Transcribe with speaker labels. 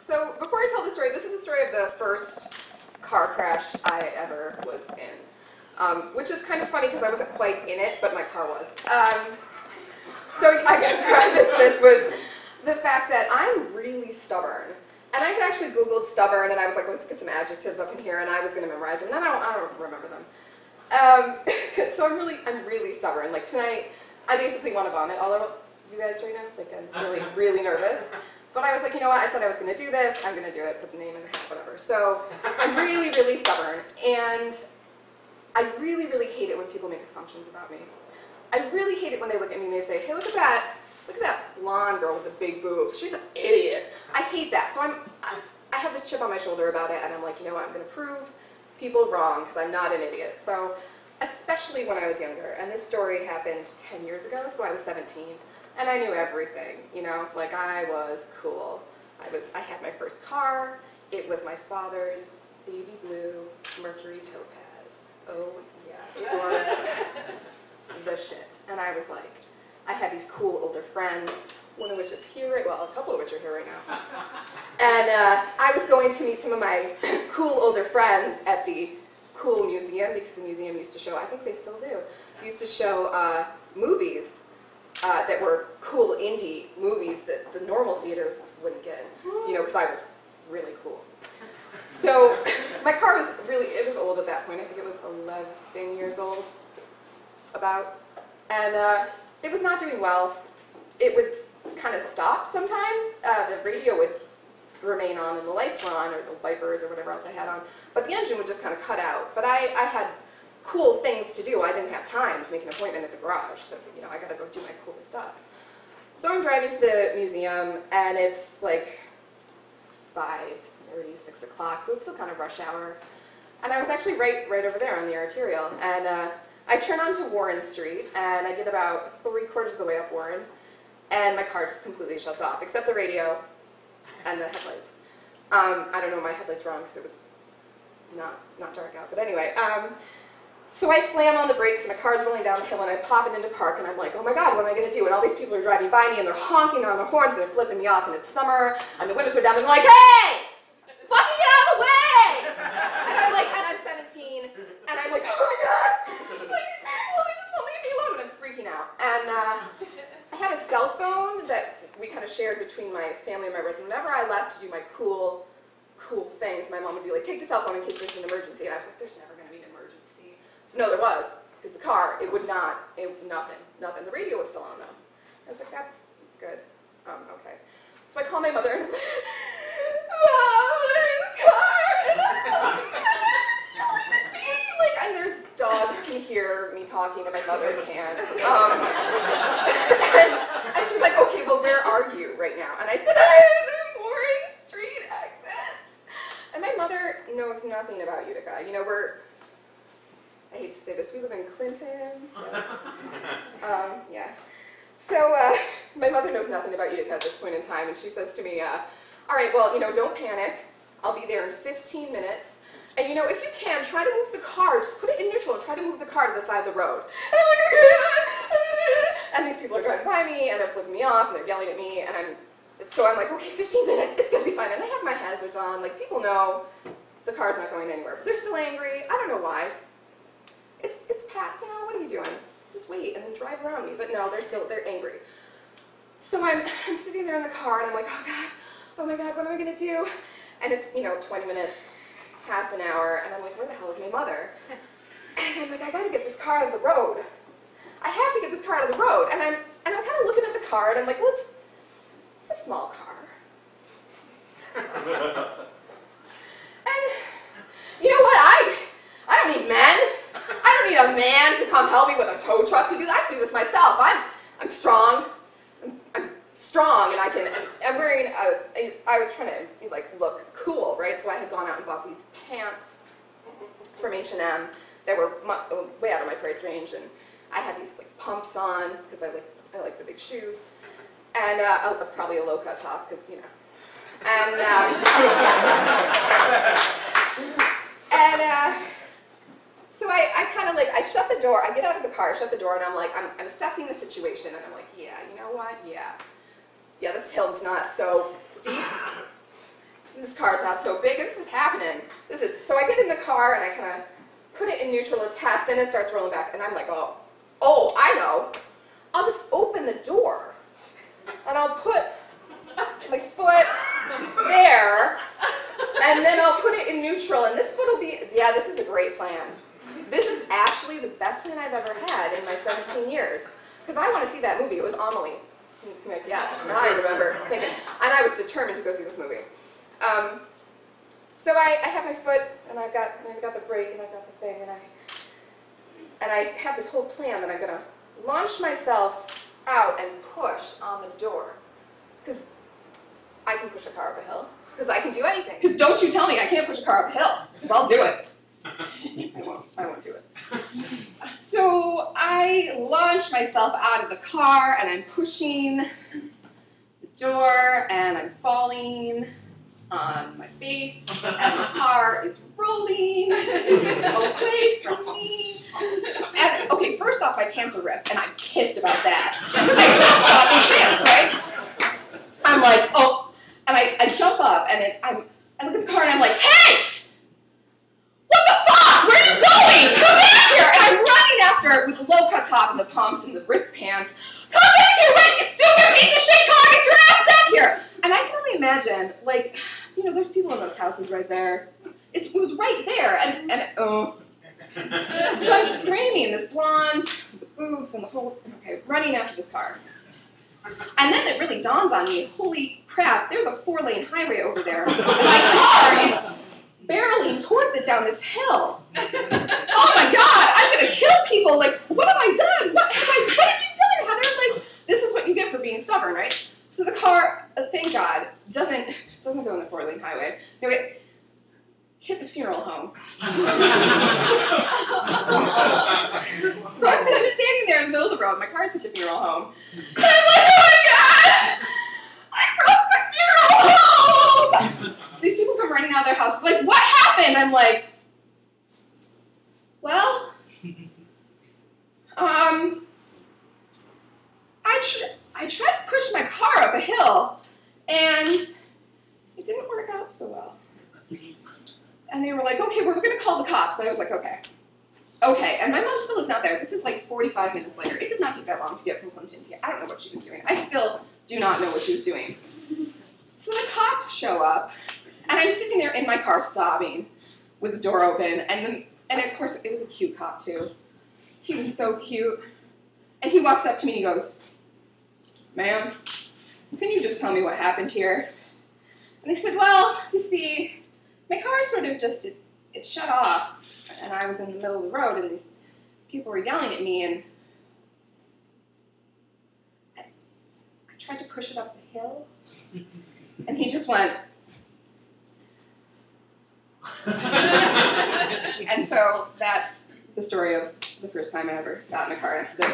Speaker 1: So before I tell the story, this is the story of the first car crash I ever was in, which is kind of funny because I wasn't quite in it, but my car was. So I can preface this with the fact that I'm really stubborn. And I had actually Googled stubborn, and I was like, let's get some adjectives up in here, and I was going to memorize them, and I don't remember them. So I'm really stubborn. Like tonight, I basically want to vomit all over you guys right now. Like I'm really nervous. But I was like, you know what? I said I was going to do this. I'm going to do it. Put the name in the hat, whatever. So I'm really stubborn, and I really hate it when people make assumptions about me. I really hate it when they look at me and they say, hey, look at that blonde girl with the big boobs. She's an idiot. I hate that. So I have this chip on my shoulder about it, and I'm like, you know what? I'm going to prove people wrong because I'm not an idiot. So especially when I was younger, and this story happened 10 years ago, so I was 17, and I knew everything, you know, like I was cool. I had my first car. It was my father's baby blue Mercury Topaz. Oh yeah, it was the shit. And I was like, I had these cool older friends, one of which is here, well, a couple of which are here right now. And I was going to meet some of my cool older friends at the cool museum, because the museum used to show, I think they still do, used to show movies that were cool indie movies that the normal theater wouldn't get, you know, because I was really cool. So my car was it was old at that point. I think it was 11 years old, about. And it was not doing well. It would kind of stop sometimes. The radio would remain on and the lights were on, or the wipers or whatever else I had on. But the engine would just kind of cut out. But I had cool things to do. I didn't have time to make an appointment at the garage. So, you know, I got to go do my cool stuff. So I'm driving to the museum, and it's like 5:30, 6 o'clock, so it's still kind of rush hour. And I was actually right over there on the arterial. And I turn onto Warren Street, and I get about 3/4 of the way up Warren, and my car just completely shuts off, except the radio and the headlights. I don't know, my headlights were on because it was not dark out, but anyway. So I slam on the brakes, and my car's rolling down the hill, and I pop it into park, and I'm like, oh my god, what am I going to do? And all these people are driving by me, and they're honking on their horns, and they're flipping me off, and it's summer, and the windows are down, and they're like, hey! Fucking get out of the way! And I'm like, and I'm 17, and I'm like, oh my god! Like, these people, they just won't leave me alone, and I'm freaking out. And I had a cell phone that we kind of shared between my family members, and whenever I left to do my cool things, my mom would be like, take the cell phone in case there's an emergency, and I was like, there's never going to be an emergency. So no, there was, because the car, it would not, nothing. The radio was still on though. I was like, that's good. Okay. So I call my mother, and I'm like, Mom, there's a car, and there's dogs can hear me talking, and my mother can't. And she's like, okay, well, where are you right now? And I said, I'm at the Warren Street exits. And my mother knows nothing about Utica. You know, I hate to say this, we live in Clinton, so, yeah. So my mother knows nothing about Utica at this point in time, and she says to me, all right, well, you know, don't panic. I'll be there in 15 minutes. And, you know, if you can, try to move the car. Just put it in neutral and try to move the car to the side of the road. And I'm like, and these people are driving by me, and they're flipping me off, and they're yelling at me, and so I'm like, okay, 15 minutes, it's going to be fine. And I have my hazards on. Like, people know the car's not going anywhere. But they're still angry. I don't know why. It's Pat, you know, what are you doing? Just wait and then drive around me. But no, they're angry. So I'm sitting there in the car, and I'm like, oh my god, what am I going to do? And it's, you know, 20 minutes, half an hour, and I'm like, where the hell is my mother? And I'm like, I got to get this car out of the road. I have to get this car out of the road. And I'm kind of looking at the car, and I'm like, well, it's a small car. And you know what? I don't need men. I don't need a man to come help me with a tow truck to do that. I can do this myself. I'm strong. I'm strong, and I'm wearing I was trying to like look cool, right? So I had gone out and bought these pants from H&M that were way out of my price range, and I had these like pumps on because I like the big shoes, and probably a low cut top because, you know, and so I kind of like, I shut the door, I get out of the car, I shut the door, and I'm like, I'm assessing the situation, and I'm like, yeah, you know what, yeah, this hill's not so steep, This car's not so big. This is happening. So I get in the car and I kind of put it in neutral to test, and it starts rolling back. And I'm like, oh, I know. I'll just open the door, and I'll put my foot there, and then I'll put it in neutral, and this foot will be, yeah, this is a great plan. This is actually the best plan I've ever had in my 17 years. Because I want to see that movie. It was Amelie. Like, yeah, now I remember thinking. And I was determined to go see this movie. So I have my foot, and I've got the brake, and I've got the thing, and I have this whole plan that I'm going to launch myself out and push on the door. Because I can push a car up a hill. Because I can do anything. Because don't you tell me I can't push a car up a hill. Because I'll do it. I won't do it. So I launch myself out of the car, and I'm pushing the door, and I'm falling on my face, and the car is rolling away from me. And, okay, first off, my pants are ripped, and I'm pissed about that. Because I just got these pants, right? I'm like, oh, and I jump up, and I look at the car, and I'm like, hey! What the fuck? Where are you going? Come back here! And I'm running after it with the low-cut top and the pumps and the ripped pants. Come back here, right, you stupid piece of shit car! Get your ass back here! And I can only imagine, like, you know, there's people in those houses right there. It was right there, so I'm screaming, this blonde, with the boobs and the whole, okay, running after this car. And then it really dawns on me, holy crap, there's a 4-lane highway over there. And my car is barreling towards it down this hill. Oh my God, I'm gonna kill people. Like, what have I done? What have you done, Heather? Like, this is what you get for being stubborn, right? So the car, thank God, doesn't go on the 4-lane highway. No, it hit the funeral home. So I'm standing there in the middle of the road. My car's hit the funeral home. And I'm like, oh my God! I broke the funeral home! These people come running out of their house, like, what happened? I'm like, well, I tried to push my car up a hill, and it didn't work out so well. And they were like, okay, we're going to call the cops. And I was like, okay. Okay, and my mom still is not there. This is like 45 minutes later. It does not take that long to get from Clinton to here. I don't know what she was doing. I still do not know what she was doing. So the cops show up, and I'm sitting there in my car sobbing with the door open. And of course, it was a cute cop, too. He was so cute. And he walks up to me and he goes, ma'am, can you just tell me what happened here? And I said, well, you see, my car sort of just, it shut off. And I was in the middle of the road, and these people were yelling at me, and I tried to push it up the hill, and he just went. And so that's the story of the first time I ever got in a car accident.